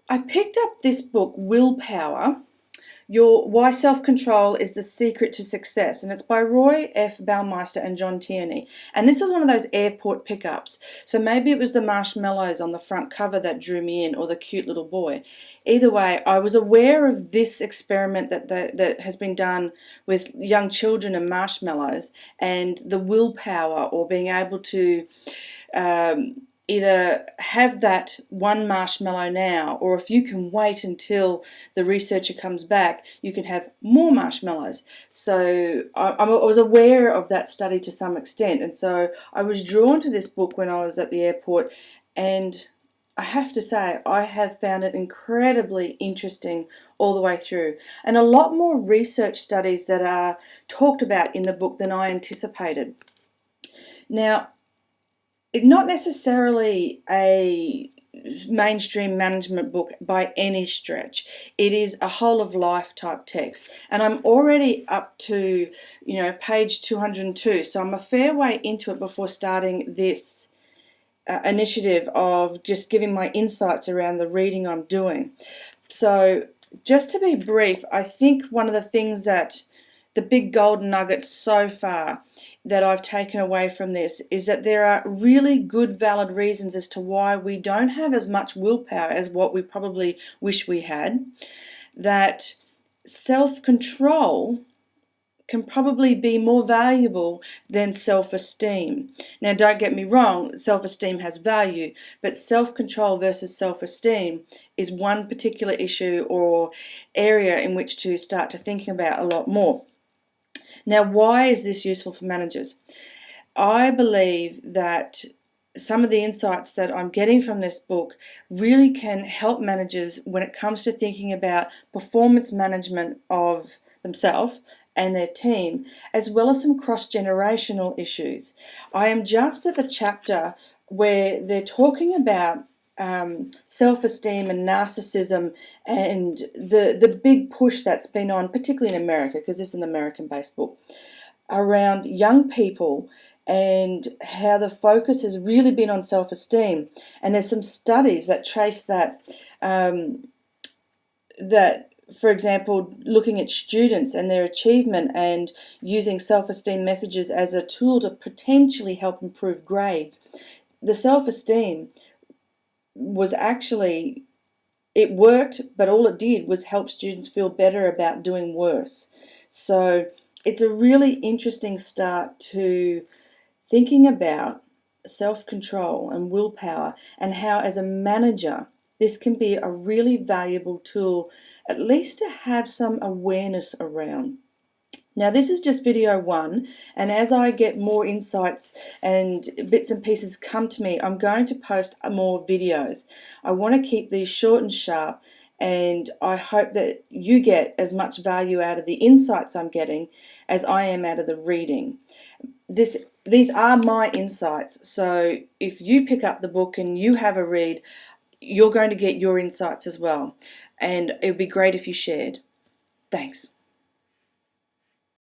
I picked up this book, Willpower, Why Self-Control is the Secret to Success, and it's by Roy F. Baumeister and John Tierney. And this was one of those airport pickups, so maybe it was the marshmallows on the front cover that drew me in, or the cute little boy. Either way, I was aware of this experiment that has been done with young children and marshmallows, and the willpower, or being able to either have that one marshmallow now, or if you can wait until the researcher comes back, you can have more marshmallows. So I was aware of that study to some extent, and so I was drawn to this book when I was at the airport, and I have to say I have found it incredibly interesting all the way through, and a lot more research studies that are talked about in the book than I anticipated. Now, it's not necessarily a mainstream management book by any stretch. It is a whole of life type text, and I'm already up to page 202, so I'm a fair way into it before starting this initiative of just giving my insights around the reading I'm doing. So just to be brief, I think one of the things that the big golden nugget so far that I've taken away from this is that there are really good, valid reasons as to why we don't have as much willpower as what we probably wish we had. That self-control can probably be more valuable than self-esteem. Now, don't get me wrong, self-esteem has value, but self-control versus self-esteem is one particular issue or area in which to start to thinking about a lot more. Now, why is this useful for managers? I believe that some of the insights that I'm getting from this book really can help managers when it comes to thinking about performance management of themselves and their team, as well as some cross-generational issues. I am just at the chapter where they're talking about self-esteem and narcissism and the big push that's been on, particularly in America, because this is an American-based book, around young people and how the focus has really been on self-esteem. And there's some studies that trace that, for example, looking at students and their achievement and using self-esteem messages as a tool to potentially help improve grades. The self-esteem was actually, it worked, but all it did was help students feel better about doing worse. So it's a really interesting start to thinking about self-control and willpower, and how as a manager this can be a really valuable tool, at least to have some awareness around. Now, this is just video 1, and as I get more insights and bits and pieces come to me, I'm going to post more videos. I want to keep these short and sharp, and I hope that you get as much value out of the insights I'm getting as I am out of the reading. These are my insights, so if you pick up the book and you have a read, you're going to get your insights as well, and it would be great if you shared. Thanks.